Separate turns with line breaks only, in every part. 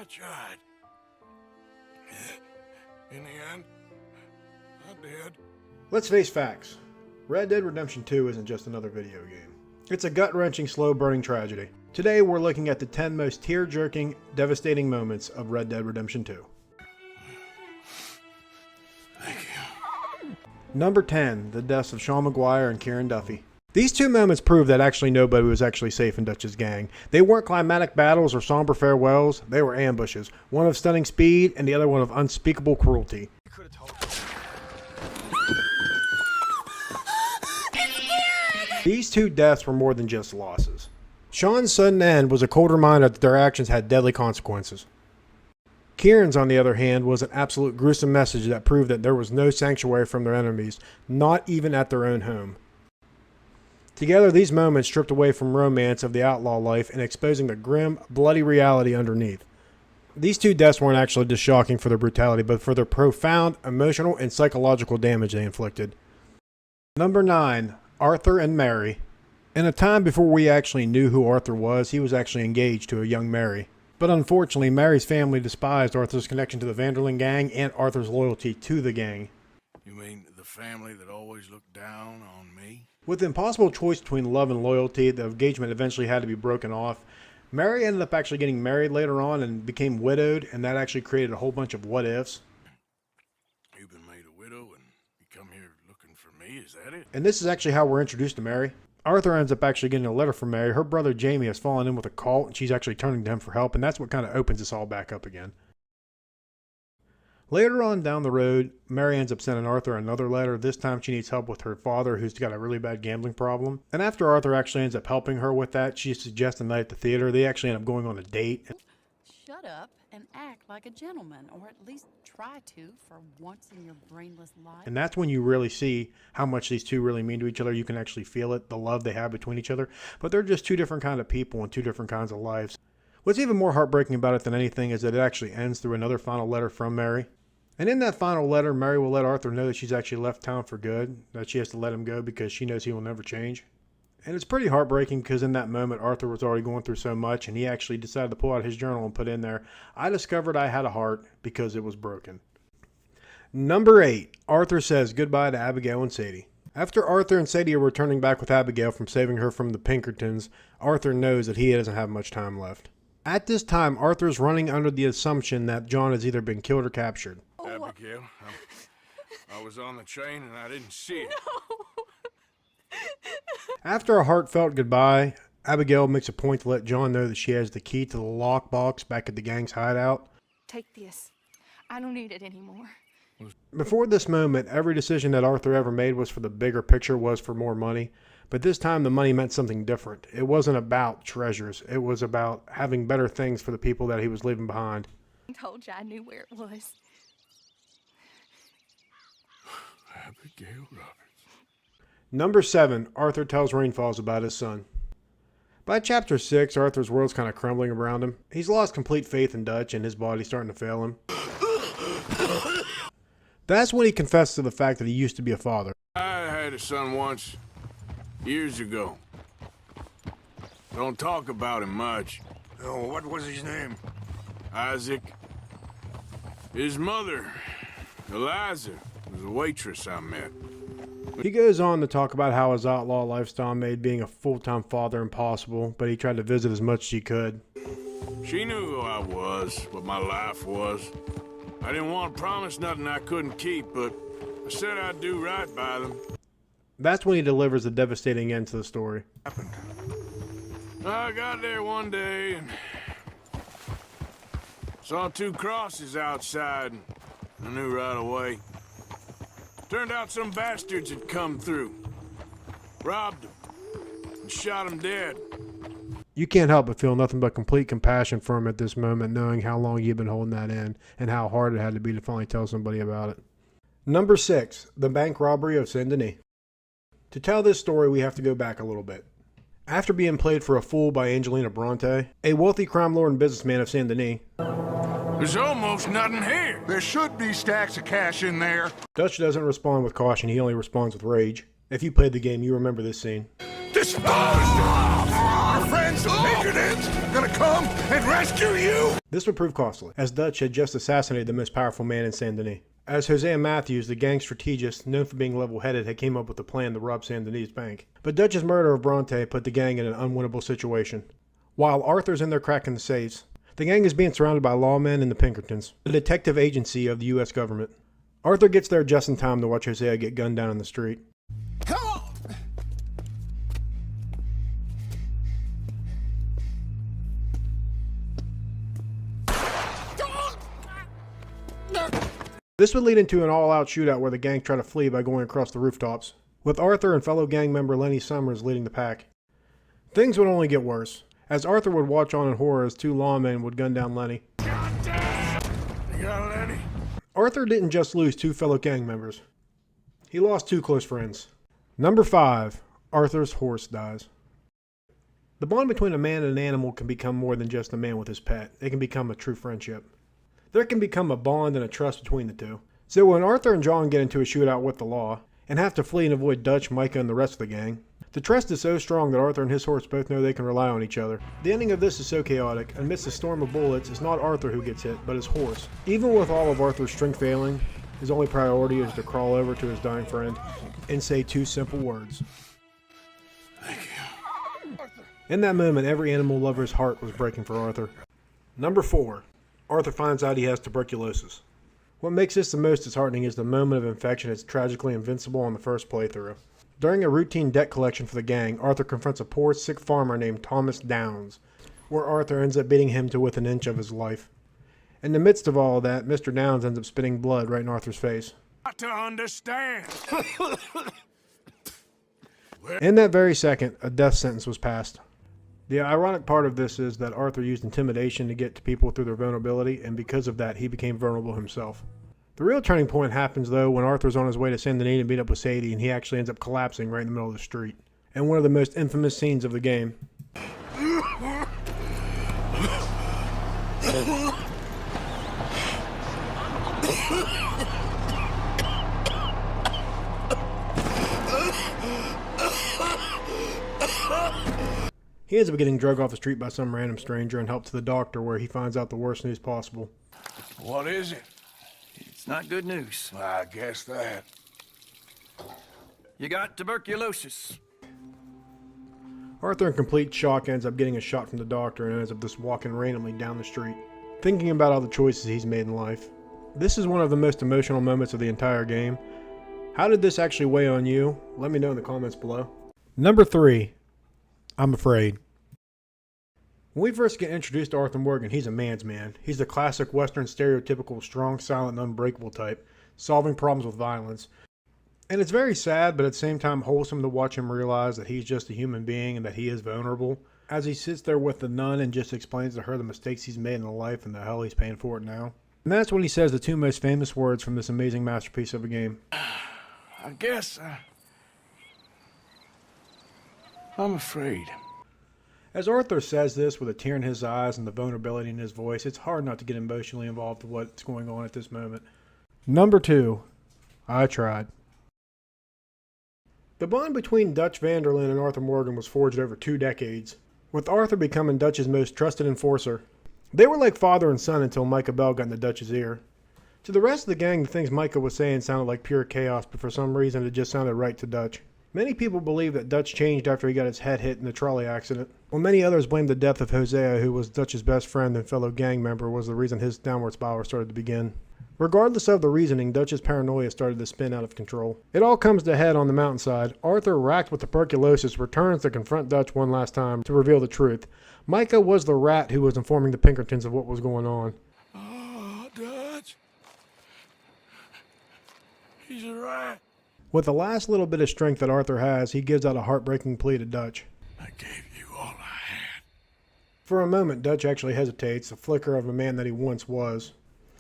I tried. In the end, I did.
Let's face facts. Red Dead Redemption 2 isn't just another video game. It's a gut-wrenching, slow-burning tragedy. Today we're looking at the 10 most tear-jerking, devastating moments of Red Dead Redemption 2.
Thank you.
Number 10. The deaths of Sean MacGuire and Kieran Duffy. These two moments prove that actually nobody was actually safe in Dutch's gang. They weren't climatic battles or somber farewells, they were ambushes. One of stunning speed and the other one of unspeakable cruelty. These two deaths were more than just losses. Sean's sudden end was a cold reminder that their actions had deadly consequences. Kieran's, on the other hand, was an absolute gruesome message that proved that there was no sanctuary from their enemies, not even at their own home. Together, these moments stripped away from romance of the outlaw life and exposing the grim, bloody reality underneath. These two deaths weren't actually just shocking for their brutality, but for their profound emotional and psychological damage they inflicted. Number 9. Arthur and Mary. In a time before we actually knew who Arthur was, he was actually engaged to a young Mary. But unfortunately, Mary's family despised Arthur's connection to the Vanderlyn gang and Arthur's loyalty to the gang.
You mean the family that always looked down on me?
With the impossible choice between love and loyalty, the engagement eventually had to be broken off. Mary ended up actually getting married later on and became widowed, and that actually created a whole bunch of what-ifs.
You've been made a widow and you come here looking for me, is that it?
And this is actually how we're introduced to Mary. Arthur ends up actually getting a letter from Mary. Her brother Jamie has fallen in with a cult, and she's actually turning to him for help, and that's what kind of opens this all back up again. Later on down the road, Mary ends up sending Arthur another letter. This time she needs help with her father, who's got a really bad gambling problem. And after Arthur actually ends up helping her with that, she suggests a night at the theater. They actually end up going on a date.
Shut up and act like a gentleman, or at least try to for once in your brainless life.
And that's when you really see how much these two really mean to each other. You can actually feel it, the love they have between each other. But they're just two different kind of people and two different kinds of lives. What's even more heartbreaking about it than anything is that it actually ends through another final letter from Mary. And in that final letter, Mary will let Arthur know that she's actually left town for good, that she has to let him go because she knows he will never change. And it's pretty heartbreaking because in that moment, Arthur was already going through so much, and he actually decided to pull out his journal and put in there, "I discovered I had a heart because it was broken." Number 8. Arthur says goodbye to Abigail and Sadie. After Arthur and Sadie are returning back with Abigail from saving her from the Pinkertons, Arthur knows that he doesn't have much time left. At this time, Arthur's running under the assumption that John has either been killed or captured.
Abigail, I was on the train and I didn't see it.
After a heartfelt goodbye, Abigail makes a point to let John know that she has the key to the lockbox back at the gang's hideout.
Take this. I don't need it anymore.
Before this moment, every decision that Arthur ever made was for the bigger picture, was for more money. But this time the money meant something different. It wasn't about treasures. It was about having better things for the people that he was leaving behind.
I told you I knew where it was.
Abigail Roberts.
Number 7. Arthur tells Rainfalls about his son. By chapter 6, Arthur's world's kind of crumbling around him. He's lost complete faith in Dutch and his body's starting to fail him. That's when he confessed to the fact that he used to be a father.
I had a son once, years ago. Don't talk about him much. Oh, what was his name? Isaac. His mother, Eliza, was a waitress I met.
He goes on to talk about how his outlaw lifestyle made being a full-time father impossible, but he tried to visit as much as he could.
She knew who I was, what my life was. I didn't want to promise nothing I couldn't keep, but I said I'd do right by them.
That's when he delivers the devastating end to the story.
I got there one day and saw 2 crosses outside, and I knew right away. Turned out some bastards had come through, robbed him, and shot him dead.
You can't help but feel nothing but complete compassion for him at this moment, knowing how long he'd been holding that in and how hard it had to be to finally tell somebody about it. Number 6. The bank robbery of Saint Denis. To tell this story, we have to go back a little bit. After being played for a fool by Angelina Bronte, a wealthy crime lord and businessman of Saint Denis,
There's almost nothing here.
There should be stacks of cash in there.
Dutch doesn't respond with caution, he only responds with rage. If you played the game, you remember this scene.
Dispose of! Our friends, the Pinkertons, gonna come and rescue you?
This would prove costly, as Dutch had just assassinated the most powerful man in Saint Denis. As Hosea Matthews, the gang strategist known for being level-headed, had came up with a plan to rob Saint Denis' bank. But Dutch's murder of Bronte put the gang in an unwinnable situation. While Arthur's in there cracking the safes, the gang is being surrounded by lawmen and the Pinkertons, the detective agency of the U.S. government. Arthur gets there just in time to watch Hosea get gunned down in the street.
Come on!
This would lead into an all-out shootout where the gang try to flee by going across the rooftops, with Arthur and fellow gang member Lenny Summers leading the pack. Things would only get worse, as Arthur would watch on in horror as two lawmen would gun down Lenny.
Goddamn! You got Lenny?
Arthur didn't just lose two fellow gang members. He lost two close friends. Number 5. Arthur's horse dies. The bond between a man and an animal can become more than just a man with his pet. It can become a true friendship. There can become a bond and a trust between the two. So when Arthur and John get into a shootout with the law, and have to flee and avoid Dutch, Micah, and the rest of the gang, the trust is so strong that Arthur and his horse both know they can rely on each other. The ending of this is so chaotic. Amidst a storm of bullets, it's not Arthur who gets hit, but his horse. Even with all of Arthur's strength failing, his only priority is to crawl over to his dying friend and say 2 simple words.
Thank you.
In that moment, every animal lover's heart was breaking for Arthur. Number 4. Arthur finds out he has tuberculosis. What makes this the most disheartening is the moment of infection is tragically invincible on the first playthrough. During a routine debt collection for the gang, Arthur confronts a poor, sick farmer named Thomas Downs, where Arthur ends up beating him to within an inch of his life. In the midst of all of that, Mr. Downs ends up spitting blood right in Arthur's face.
Got to understand.
In that very second, a death sentence was passed. The ironic part of this is that Arthur used intimidation to get to people through their vulnerability, and because of that, he became vulnerable himself. The real turning point happens, though, when Arthur's on his way to Saint Denis to meet up with Sadie, and he actually ends up collapsing right in the middle of the street. And one of the most infamous scenes of the game. He ends up getting drugged off the street by some random stranger and helped to the doctor, where he finds out the worst news possible.
What is it?
It's not good news.
I guess that.
You got tuberculosis.
Arthur, in complete shock, ends up getting a shot from the doctor and ends up just walking randomly down the street, thinking about all the choices he's made in life. This is one of the most emotional moments of the entire game. How did this actually weigh on you? Let me know in the comments below. Number 3. I'm afraid. When we first get introduced to Arthur Morgan, he's a man's man. He's the classic Western stereotypical strong, silent, and unbreakable type, solving problems with violence. And it's very sad, but at the same time wholesome to watch him realize that he's just a human being and that he is vulnerable, as he sits there with the nun and just explains to her the mistakes he's made in life and the hell he's paying for it now. And that's when he says the 2 most famous words from this amazing masterpiece of a game.
I guess I'm afraid.
As Arthur says this with a tear in his eyes and the vulnerability in his voice, it's hard not to get emotionally involved with what's going on at this moment. Number 2. I tried. The bond between Dutch Vanderlyn and Arthur Morgan was forged over 2 decades, with Arthur becoming Dutch's most trusted enforcer. They were like father and son until Micah Bell got into Dutch's ear. To the rest of the gang, the things Micah was saying sounded like pure chaos, but for some reason it just sounded right to Dutch. Many people believe that Dutch changed after he got his head hit in the trolley accident, while many others blame the death of Hosea, who was Dutch's best friend and fellow gang member, was the reason his downward spiral started to begin. Regardless of the reasoning, Dutch's paranoia started to spin out of control. It all comes to head on the mountainside. Arthur, racked with tuberculosis, returns to confront Dutch one last time to reveal the truth. Micah was the rat who was informing the Pinkertons of what was going on.
Oh, Dutch. He's a rat.
With the last little bit of strength that Arthur has, he gives out a heartbreaking plea to Dutch.
I gave you all I had.
For a moment, Dutch actually hesitates, a flicker of a man that he once was.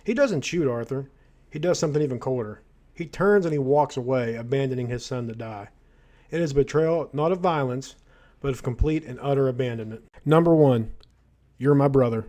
He doesn't shoot Arthur. He does something even colder. He turns and he walks away, abandoning his son to die. It is betrayal, not of violence, but of complete and utter abandonment. Number 1. You're my brother.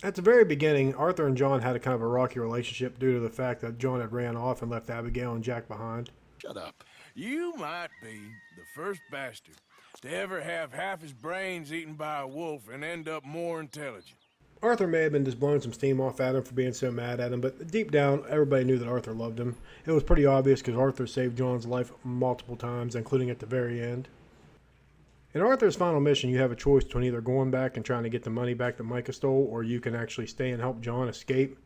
At the very beginning, Arthur and John had a kind of a rocky relationship due to the fact that John had ran off and left Abigail and Jack behind.
Shut up. You might be the first bastard to ever have half his brains eaten by a wolf and end up more intelligent.
Arthur may have been just blowing some steam off at him for being so mad at him, but deep down, everybody knew that Arthur loved him. It was pretty obvious because Arthur saved John's life multiple times, including at the very end. In Arthur's final mission, you have a choice between either going back and trying to get the money back that Micah stole, or you can actually stay and help John escape.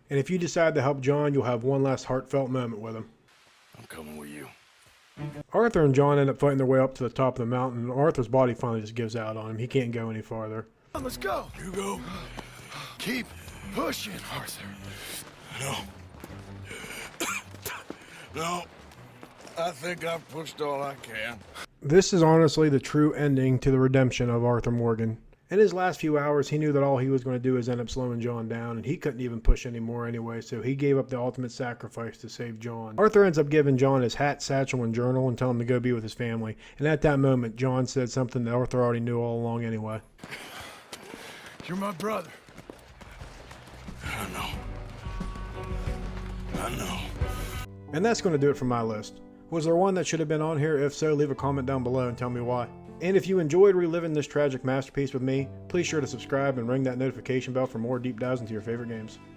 And if you decide to help John, you'll have one last heartfelt moment with him.
I'm coming with you.
Arthur and John end up fighting their way up to the top of the mountain, and Arthur's body finally just gives out on him. He can't go any farther.
Let's go.
You go.
Keep pushing, Arthur.
No. No. I think I've pushed all I can.
This is honestly the true ending to the redemption of Arthur Morgan. In his last few hours, he knew that all he was going to do is end up slowing John down, and he couldn't even push anymore anyway, so he gave up the ultimate sacrifice to save John. Arthur ends up giving John his hat, satchel, and journal and telling him to go be with his family. And at that moment, John said something that Arthur already knew all along anyway.
You're my brother. I know. I know.
And that's going to do it for my list. Was there one that should have been on here? If so, leave a comment down below and tell me why. And if you enjoyed reliving this tragic masterpiece with me, please sure to subscribe and ring that notification bell for more deep dives into your favorite games.